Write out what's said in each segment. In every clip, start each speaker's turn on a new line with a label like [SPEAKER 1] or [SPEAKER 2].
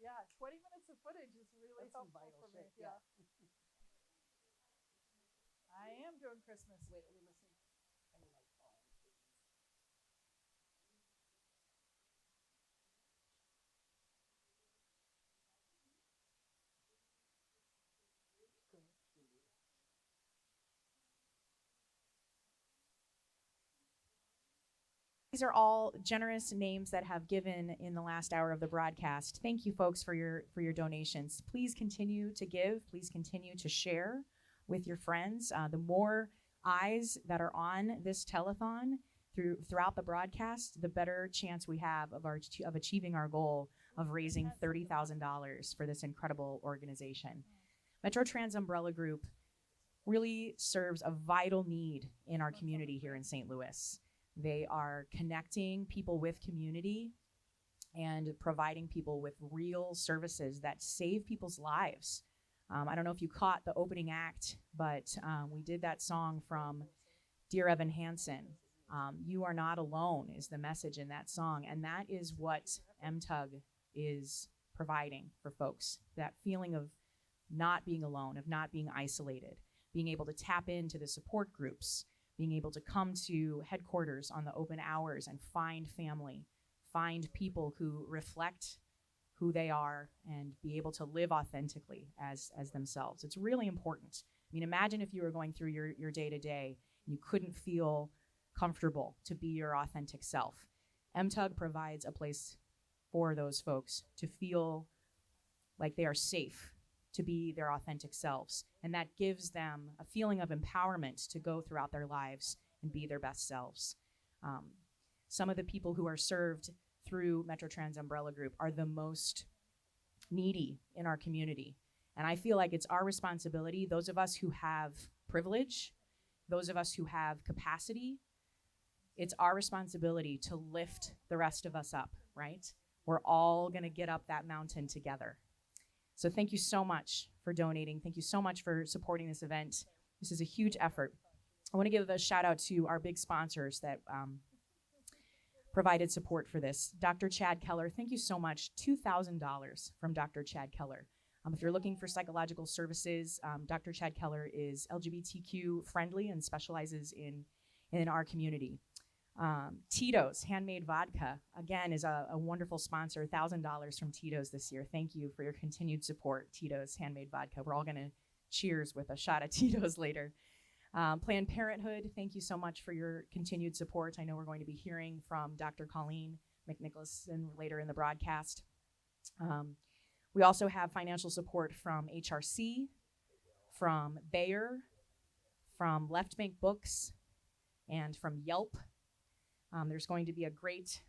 [SPEAKER 1] Yeah, 20 minutes of footage is really
[SPEAKER 2] That's some
[SPEAKER 1] helpful
[SPEAKER 2] vital
[SPEAKER 1] for me.
[SPEAKER 2] shit.
[SPEAKER 1] Yeah. I am doing Christmas.
[SPEAKER 2] Wait, let me listen. I mean, like, oh,
[SPEAKER 3] These are all generous names that have given in the last hour of the broadcast. Thank you, folks, for your donations. Please continue to give. Please continue to share with your friends. The more eyes that are on this telethon throughout the broadcast, the better chance we have of achieving our goal of raising $30,000 for this incredible organization. Metro Trans Umbrella Group really serves a vital need in our community here in St. Louis. They are connecting people with community and providing people with real services that save people's lives. I don't know if you caught the opening act, but we did that song from Dear Evan Hansen. You are not alone is the message in that song, and that is what MTUG is providing for folks. That feeling of not being alone, of not being isolated, being able to tap into the support groups, being able to come to headquarters on the open hours and find family, find people who reflect who they are and be able to live authentically as themselves. It's really important. I mean, imagine if you were going through your day-to-day and you couldn't feel comfortable to be your authentic self. MTUG provides a place for those folks to feel like they are safe to be their authentic selves. And that gives them a feeling of empowerment to go throughout their lives and be their best selves. Some of the people who are served through Metro Trans Umbrella Group are the most needy in our community. And I feel like it's our responsibility, those of us who have privilege, those of us who have capacity, it's our responsibility to lift the rest of us up, right? We're all gonna get up that mountain together. So thank you so much for donating. Thank you so much for supporting this event. This is a huge effort. I want to give a shout out to our big sponsors that provided support for this. Dr. Chad Keller, thank you so much. $2,000 from Dr. Chad Keller. If you're looking for psychological services, Dr. Chad Keller is LGBTQ friendly and specializes in our community. Tito's Handmade Vodka, again, is a wonderful sponsor. $1,000 from Tito's this year. Thank you for your continued support, Tito's Handmade Vodka. We're all going to cheers with a shot at Tito's later. Planned Parenthood, thank you so much for your continued support. I know we're going to be hearing from Dr. Colleen McNicholson later in the broadcast. We also have financial support from HRC, from Bayer, from Left Bank Books, and from Yelp. There's going to be a great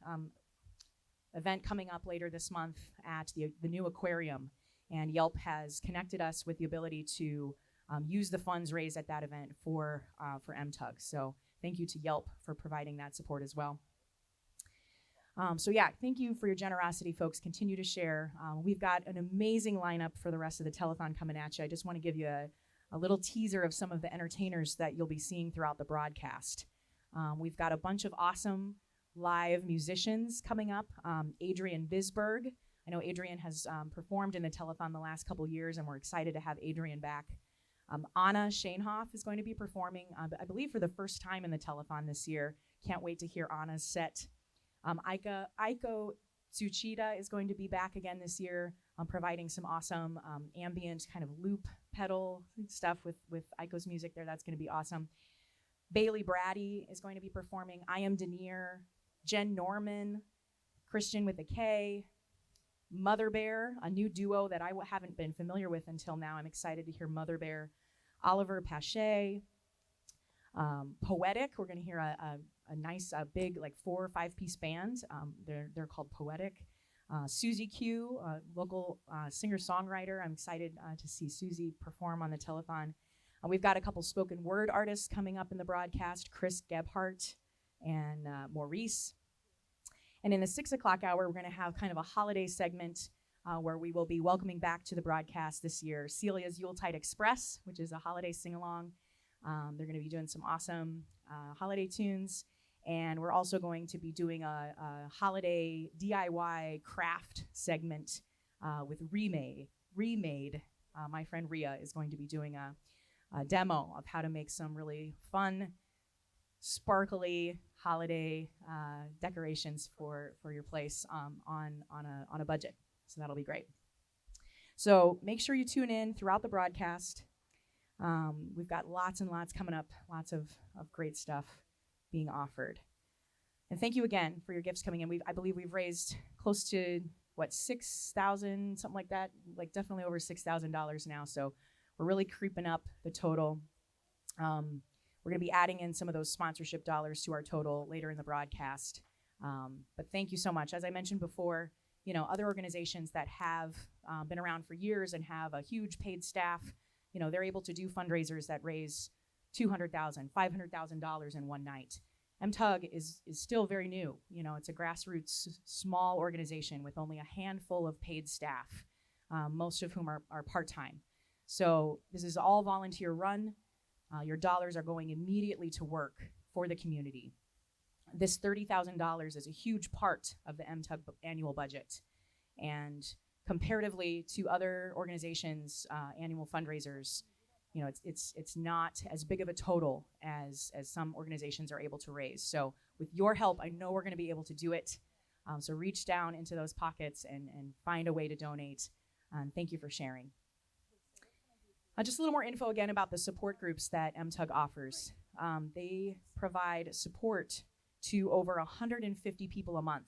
[SPEAKER 3] event coming up later this month at the new aquarium, and Yelp has connected us with the ability to use the funds raised at that event for MTUG. So thank you to Yelp for providing that support as well. So yeah, thank you for your generosity, folks. Continue to share. We've got an amazing lineup for the rest of the telethon coming at you. I just want to give you a little teaser of some of the entertainers that you'll be seeing throughout the broadcast. We've got a bunch of awesome live musicians coming up. Adrian Bisberg. I know Adrian has performed in the telethon the last couple years, and we're excited to have Adrian back. Anna Shainhoff is going to be performing, I believe, for the first time in the telethon this year. Can't wait to hear Anna's set. Aiko Tsuchida is going to be back again this year, providing some awesome ambient kind of loop pedal stuff with Aiko's music there. That's going to be awesome. Bailey Brady is going to be performing. I Am Denier, Jen Norman, Christian with a K, Mother Bear, a new duo that I haven't been familiar with until now. I'm excited to hear Mother Bear. Oliver Pache, Poetic. We're going to hear a nice big like 4 or 5 piece band. They're called Poetic. Susie Q, local singer-songwriter. I'm excited to see Susie perform on the telethon. We've got a couple spoken word artists coming up in the broadcast, Chris Gebhardt and Maurice. And in the 6 o'clock hour, we're going to have kind of a holiday segment where we will be welcoming back to the broadcast this year Celia's Yuletide Express, which is a holiday sing-along. They're going to be doing some awesome holiday tunes. And we're also going to be doing a holiday DIY craft segment with Remade. My friend Ria is going to be doing a demo of how to make some really fun, sparkly holiday decorations for your place on a budget. So that'll be great. So make sure you tune in throughout the broadcast. We've got lots and lots coming up, lots of great stuff being offered. And thank you again for your gifts coming in. I believe we've raised close to, $6,000, something like that, like definitely over $6,000 now. So we're really creeping up the total. We're going to be adding in some of those sponsorship dollars to our total later in the broadcast. But thank you so much. As I mentioned before, other organizations that have been around for years and have a huge paid staff, they're able to do fundraisers that raise $200,000, $500,000 in one night. MTUG is still very new. It's a grassroots small organization with only a handful of paid staff, most of whom are part-time. So this is all volunteer run. Your dollars are going immediately to work for the community. This $30,000 is a huge part of the MTUG annual budget. And comparatively to other organizations' annual fundraisers, it's not as big of a total as some organizations are able to raise. So with your help, I know we're going to be able to do it. So reach down into those pockets and find a way to donate. Thank you for sharing. Just a little more info again about the support groups that MTUG offers. They provide support to over 150 people a month.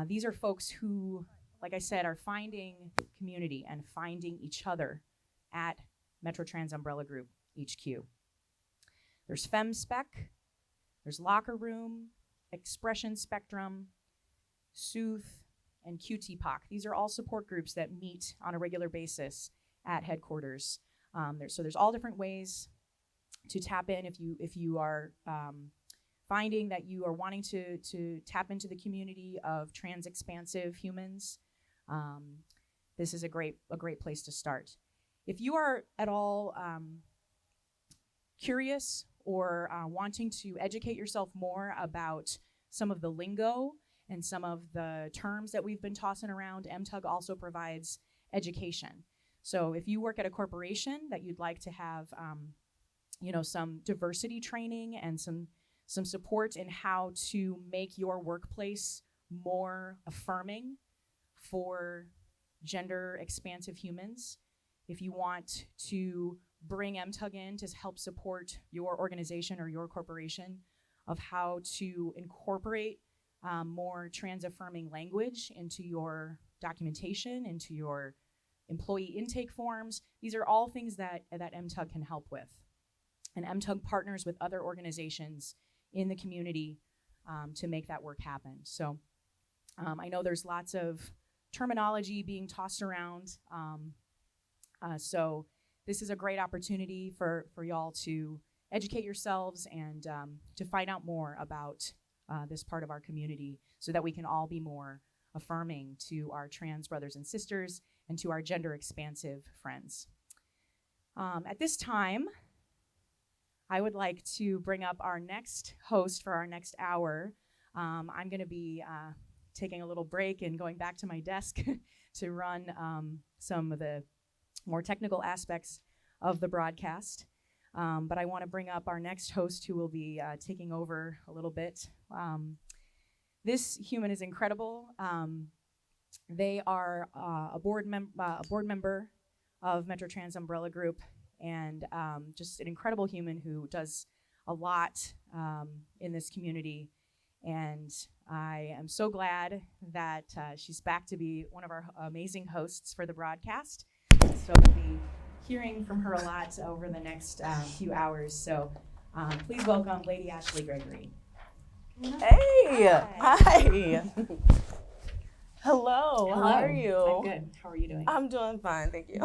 [SPEAKER 3] These are folks who, like I said, are finding community and finding each other at Metro Trans Umbrella Group HQ. There's FemSpec, there's Locker Room, Expression Spectrum, Soothe, and QTPOC. These are all support groups that meet on a regular basis at headquarters. So there's all different ways to tap in if you are finding that you are wanting to tap into the community of trans expansive humans. This is a great place to start. If you are at all curious or wanting to educate yourself more about some of the lingo and some of the terms that we've been tossing around, MTUG also provides education. So if you work at a corporation that you'd like to have some diversity training and some support in how to make your workplace more affirming for gender expansive humans, if you want to bring MTUG in to help support your organization or your corporation of how to incorporate more trans-affirming language into your documentation, into your employee intake forms, these are all things that MTUG can help with. And MTUG partners with other organizations in the community to make that work happen. So I know there's lots of terminology being tossed around. So this is a great opportunity for y'all to educate yourselves and to find out more about this part of our community so that we can all be more affirming to our trans brothers and sisters and to our gender expansive friends. At this time, I would like to bring up our next host for our next hour. I'm going to be taking a little break and going back to my desk to run some of the more technical aspects of the broadcast. But I want to bring up our next host who will be taking over a little bit. This human is incredible. They are a board member of Metro Trans Umbrella Group and just an incredible human who does a lot in this community. And I am so glad that she's back to be one of our amazing hosts for the broadcast. So we'll be hearing from her a lot over the next few hours. So please welcome LadyAshley Gregory.
[SPEAKER 4] Hey! Hi! Hello, how are you?
[SPEAKER 3] I'm good. How are you doing?
[SPEAKER 4] I'm doing fine, thank you.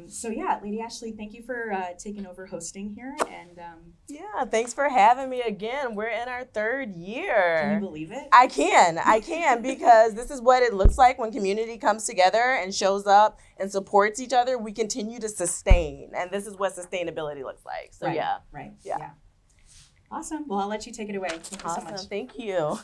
[SPEAKER 3] So yeah, LadyAshley, thank you for taking over hosting here. And
[SPEAKER 4] yeah, thanks for having me again. We're in our third year.
[SPEAKER 3] Can you believe it?
[SPEAKER 4] I can because this is what it looks like when community comes together and shows up and supports each other. We continue to sustain, and this is what sustainability looks like. So
[SPEAKER 3] right. Awesome. Well, I'll let you take it away. Thank you so much.
[SPEAKER 4] Thank you.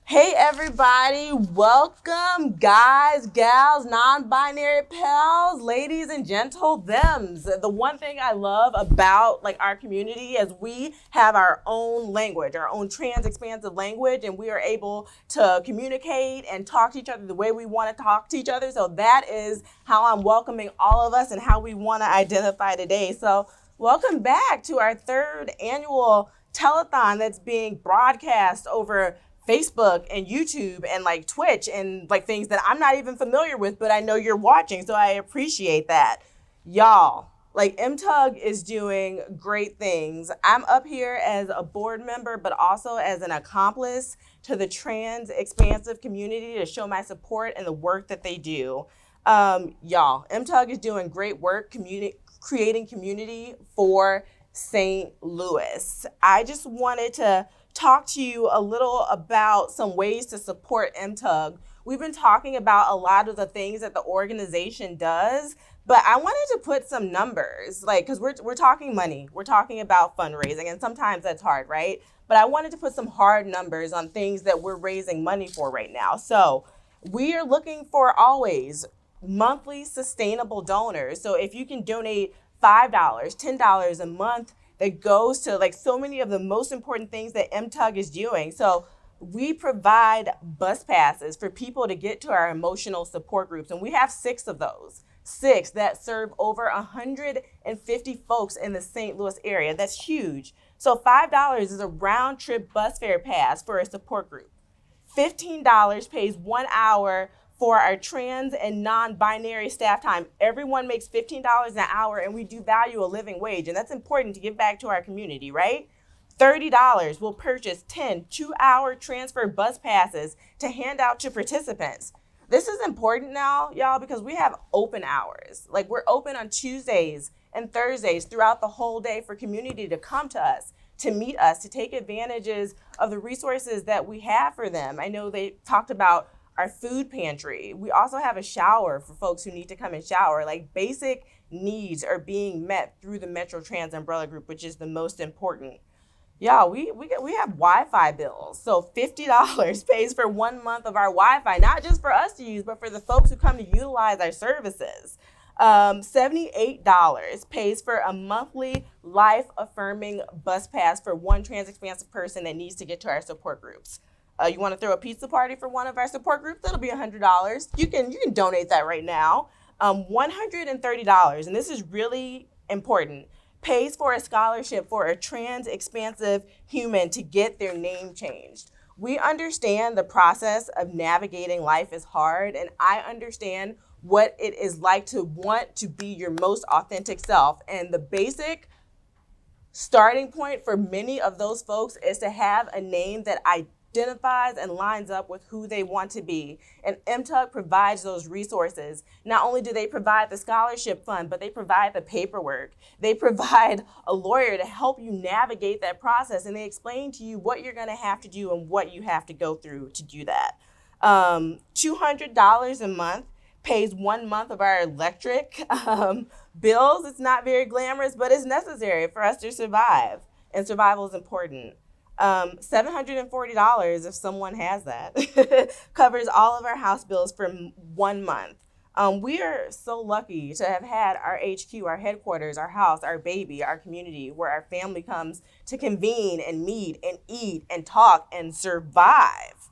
[SPEAKER 4] Hey everybody, welcome guys, gals, non-binary pals, ladies and gentle thems. The one thing I love about our community is we have our own language, our own trans expansive language, and we are able to communicate and talk to each other the way we want to talk to each other. So that is how I'm welcoming all of us and how we want to identify today. So welcome back to our third annual telethon that's being broadcast over Facebook and YouTube and Twitch and things that I'm not even familiar with, but I know you're watching, so I appreciate that. Y'all, MTUG is doing great things. I'm up here as a board member, but also as an accomplice to the trans expansive community to show my support and the work that they do. Y'all, MTUG is doing great work creating community for St. Louis. I just wanted to talk to you a little about some ways to support MTUG. We've been talking about a lot of the things that the organization does, but I wanted to put some numbers, because we're talking money, we're talking about fundraising, and sometimes that's hard, right? But I wanted to put some hard numbers on things that we're raising money for right now. So we are looking for always monthly sustainable donors. So if you can donate $5, $10 a month, that goes to so many of the most important things that MTUG is doing. So we provide bus passes for people to get to our emotional support groups. And we have 6 of those, 6 that serve over 150 folks in the St. Louis area. That's huge. So $5 is a round trip bus fare pass for a support group. $15 pays 1 hour for our trans and non-binary staff time. Everyone makes $15 an hour, and we do value a living wage, and that's important to give back to our community, right? $30 will purchase 10 2-hour transfer bus passes to hand out to participants. This is important now, y'all, because we have open hours. We're open on Tuesdays and Thursdays throughout the whole day for community to come to us, to meet us, to take advantages of the resources that we have for them. I know they talked about our food pantry. We also have a shower for folks who need to come and shower. Basic needs are being met through the Metro Trans Umbrella Group, which is the most important. Yeah, we have Wi-Fi bills. So $50 pays for 1 month of our Wi-Fi, not just for us to use, but for the folks who come to utilize our services. $78 pays for a monthly life-affirming bus pass for one trans expansive person that needs to get to our support groups. You want to throw a pizza party for one of our support groups? That'll be $100. You can donate that right now. $130, and this is really important, pays for a scholarship for a trans expansive human to get their name changed. We understand the process of navigating life is hard, and I understand what it is like to want to be your most authentic self. And the basic starting point for many of those folks is to have a name that identifies and lines up with who they want to be. And MTUG provides those resources. Not only do they provide the scholarship fund, but they provide the paperwork. They provide a lawyer to help you navigate that process, and they explain to you what you're going to have to do and what you have to go through to do that. $200 a month pays 1 month of our electric bills. It's not very glamorous, but it's necessary for us to survive, and survival is important. $740, if someone has that, covers all of our house bills for 1 month. We are so lucky to have had our HQ, our headquarters, our house, our baby, our community, where our family comes to convene and meet and eat and talk and survive.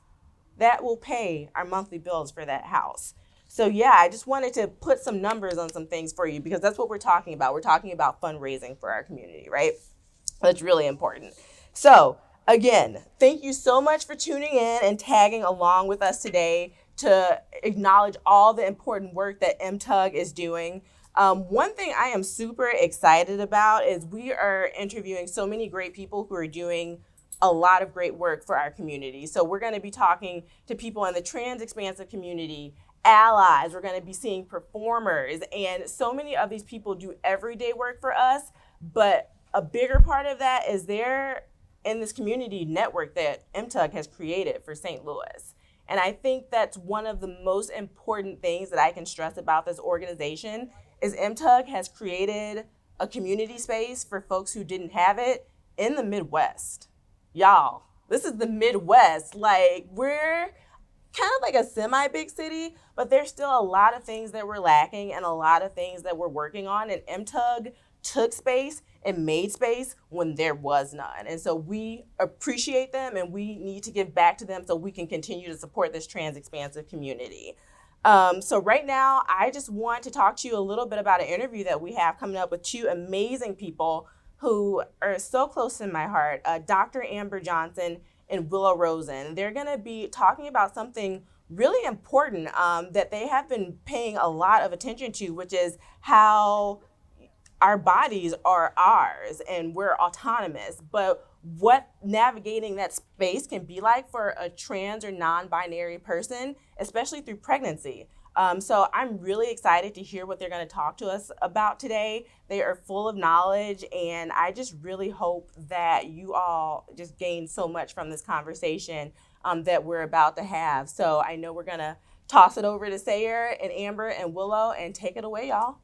[SPEAKER 4] That will pay our monthly bills for that house. So yeah, I just wanted to put some numbers on some things for you, because that's what we're talking about. We're talking about fundraising for our community, right? That's really important. So again, thank you so much for tuning in and tagging along with us today to acknowledge all the important work that MTUG is doing. One thing I am super excited about is we are interviewing so many great people who are doing a lot of great work for our community. So we're going to be talking to people in the trans expansive community, allies, we're going to be seeing performers, and so many of these people do everyday work for us, but a bigger part of that is they're in this community network that MTUG has created for St. Louis. And I think that's one of the most important things that I can stress about this organization is MTUG has created a community space for folks who didn't have it in the Midwest. Y'all, This is the Midwest. Like, we're kind of like a semi-big city, but there's still a lot of things that we're lacking and a lot of things that we're working on. And MTUG took space and made space when there was none. And so we appreciate them and we need to give back to them so we can continue to support this trans expansive community. So right now, I just want to talk to you a little bit about an interview that we have coming up with two amazing people who are so close to my heart, Dr. Amber Johnson and Willow Rosen. They're going to be talking about something really important that they have been paying a lot of attention to, which is how our bodies are ours and we're autonomous, but what navigating that space can be like for a trans or non-binary person, especially through pregnancy. So I'm really excited to hear what they're going to talk to us about today. They are full of knowledge, and I just really hope that you all just gain so much from this conversation that we're about to have. So I know we're going to toss it over to Sayer and Amber and Willow and take it away, y'all.